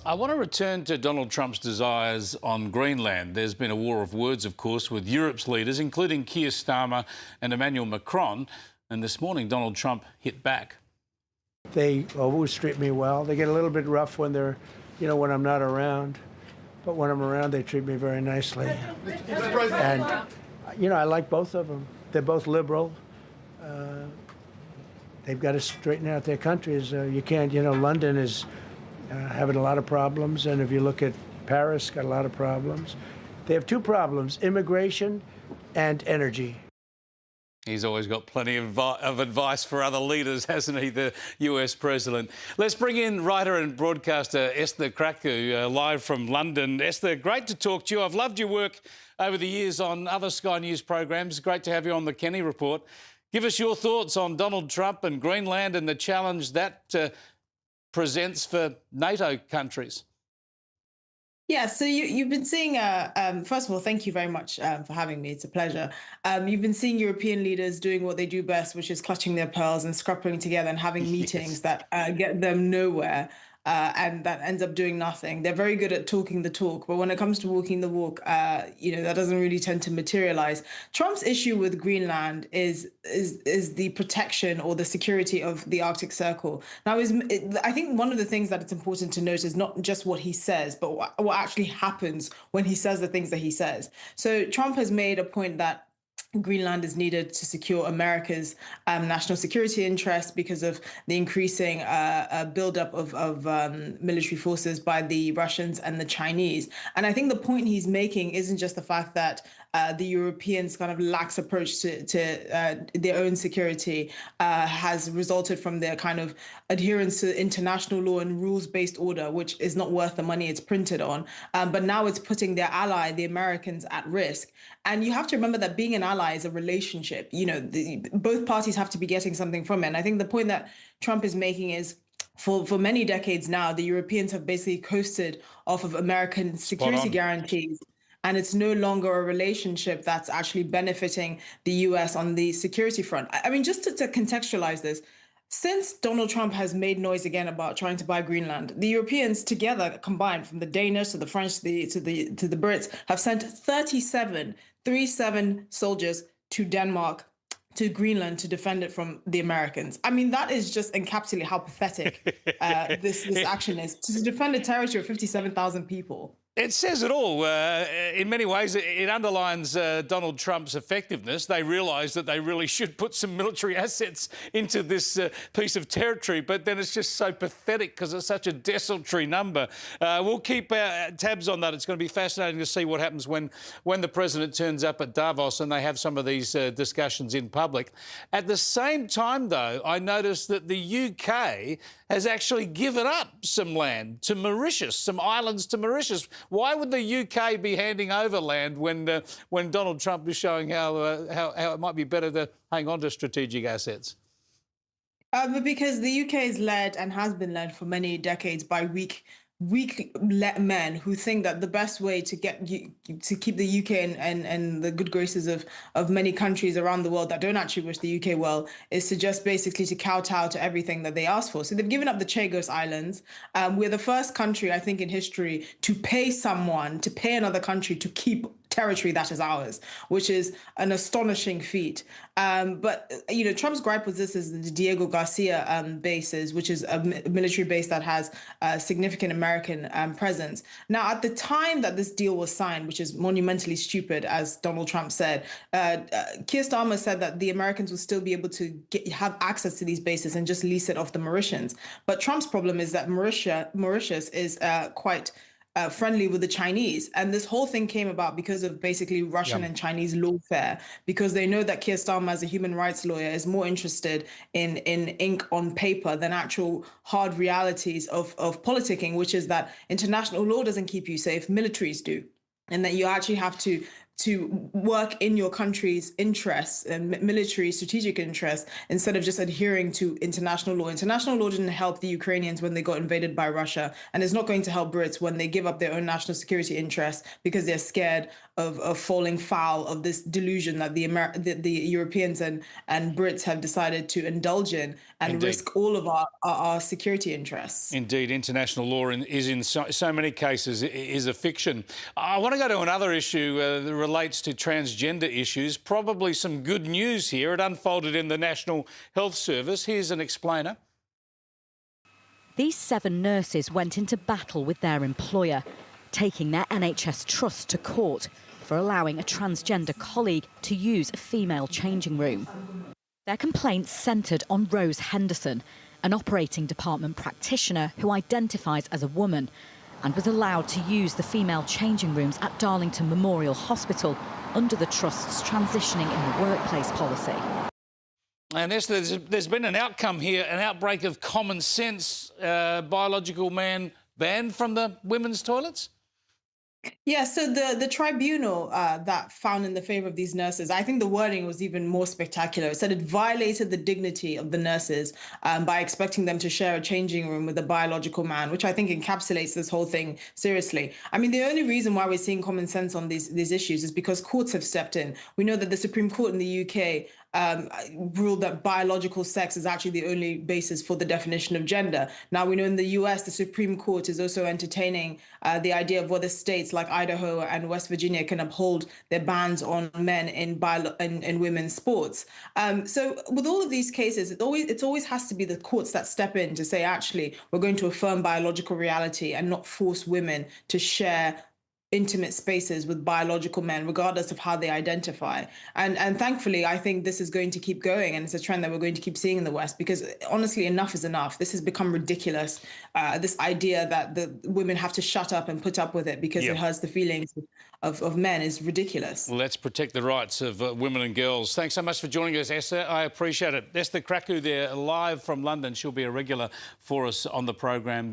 I want to return to Donald Trump's desires on Greenland. There's been a war of words, of course, with Europe's leaders, including Keir Starmer and Emmanuel Macron. And this morning, Donald Trump hit back. They always treat me well. They get a little bit rough when they're, when I'm not around. But when I'm around, they treat me very nicely. And, I like both of them. They're both liberal. They've got to straighten out their countries. You can't, London is having a lot of problems. And if you look at Paris, got a lot of problems. They have two problems, immigration and energy. He's always got plenty of advice for other leaders, hasn't he, the US president? Let's bring in writer and broadcaster Esther Kraku, live from London. Esther, great to talk to you. I've loved your work over the years on other Sky News programs. Great to have you on the Kenny Report. Give us your thoughts on Donald Trump and Greenland and the challenge that presents for NATO countries. Yeah, so you've been seeing, first of all, thank you very much for having me. It's a pleasure. You've been seeing European leaders doing what they do best, which is clutching their pearls and scrapping together and having meetings that get them nowhere. And that ends up doing nothing. They're very good at talking the talk, but when it comes to walking the walk, that doesn't really tend to materialize. Trump's issue with Greenland is the protection or the security of the Arctic Circle. Now, I think one of the things that it's important to note is not just what he says, but what actually happens when he says the things that he says. So Trump has made a point that Greenland is needed to secure America's national security interests because of the increasing buildup of military forces by the Russians and the Chinese. And I think the point he's making isn't just the fact that the Europeans' kind of lax approach to their own security has resulted from their kind of adherence to international law and rules-based order, which is not worth the money it's printed on. But now it's putting their ally, the Americans, at risk. And you have to remember that being an ally is a relationship. Both parties have to be getting something from it. And I think the point that Trump is making is, for many decades now, the Europeans have basically coasted off of American security guarantees. And it's no longer a relationship that's actually benefiting the US on the security front. I mean, just to contextualize this, since Donald Trump has made noise again about trying to buy Greenland, the Europeans together combined, from the Danish to the French to the Brits, have sent 37 soldiers to Denmark, to Greenland, to defend it from the Americans. I mean, that is just encapsulating how pathetic this action is, to defend a territory of 57,000 people. It says it all. In many ways, it underlines Donald Trump's effectiveness. They realise that they really should put some military assets into this piece of territory, but then it's just so pathetic because it's such a desultory number. We'll keep tabs on that. It's going to be fascinating to see what happens when the president turns up at Davos and they have some of these discussions in public. At the same time, though, I noticed that the UK has actually given up some land to Mauritius, some islands to Mauritius. Why would the UK be handing over land when Donald Trump is showing how it might be better to hang on to strategic assets? But because the UK is led and has been led for many decades by weak men who think that the best way to keep the UK and the good graces of many countries around the world that don't actually wish the UK well is to just basically to kowtow to everything that they ask for. So they've given up the Chagos Islands. We're the first country, I think, in history to pay another country to keep territory that is ours, which is an astonishing feat. But Trump's gripe with this is the Diego Garcia bases, which is a military base that has significant American presence. Now, at the time that this deal was signed, which is monumentally stupid, as Donald Trump said, Keir Starmer said that the Americans would still be able to have access to these bases and just lease it off the Mauritians. But Trump's problem is that Mauritius is quite friendly with the Chinese. And this whole thing came about because of basically Russian and Chinese lawfare, because they know that Keir Starmer, as a human rights lawyer, is more interested in ink on paper than actual hard realities of politicking, which is that international law doesn't keep you safe, militaries do. And that you actually have to to work in your country's interests and military strategic interests instead of just adhering to international law. International law didn't help the Ukrainians when they got invaded by Russia, and it's not going to help Brits when they give up their own national security interests because they're scared of falling foul of this delusion that the Europeans and Brits have decided to indulge in and Indeed. risk all of our security interests. Indeed, international law is in so many cases is a fiction. I want to go to another issue that relates to transgender issues. Probably some good news here. It unfolded in the National Health Service. Here's an explainer. These 7 nurses went into battle with their employer, taking their NHS trust to court for allowing a transgender colleague to use a female changing room. Their complaints centred on Rose Henderson, an operating department practitioner who identifies as a woman and was allowed to use the female changing rooms at Darlington Memorial Hospital under the Trust's transitioning in the workplace policy. And there's been an outcome here, an outbreak of common sense, biological man banned from the women's toilets? Yeah, so the tribunal that found in the favor of these nurses, I think the wording was even more spectacular. It said it violated the dignity of the nurses by expecting them to share a changing room with a biological man, which I think encapsulates this whole thing seriously. I mean, the only reason why we're seeing common sense on these issues is because courts have stepped in. We know that the Supreme Court in the UK ruled that biological sex is actually the only basis for the definition of gender. Now, we know in the US, the Supreme Court is also entertaining the idea of whether states like Idaho and West Virginia can uphold their bans on men in women's sports. So with all of these cases, it always has to be the courts that step in to say, actually, we're going to affirm biological reality and not force women to share intimate spaces with biological men, regardless of how they identify. And thankfully, I think this is going to keep going, and it's a trend that we're going to keep seeing in the West, because honestly, enough is enough. This has become ridiculous. This idea that the women have to shut up and put up with it because it hurts the feelings of men is ridiculous. Let's protect the rights of women and girls. Thanks so much for joining us, Esther. I appreciate it. Esther Kraku there, live from London. She'll be a regular for us on the program.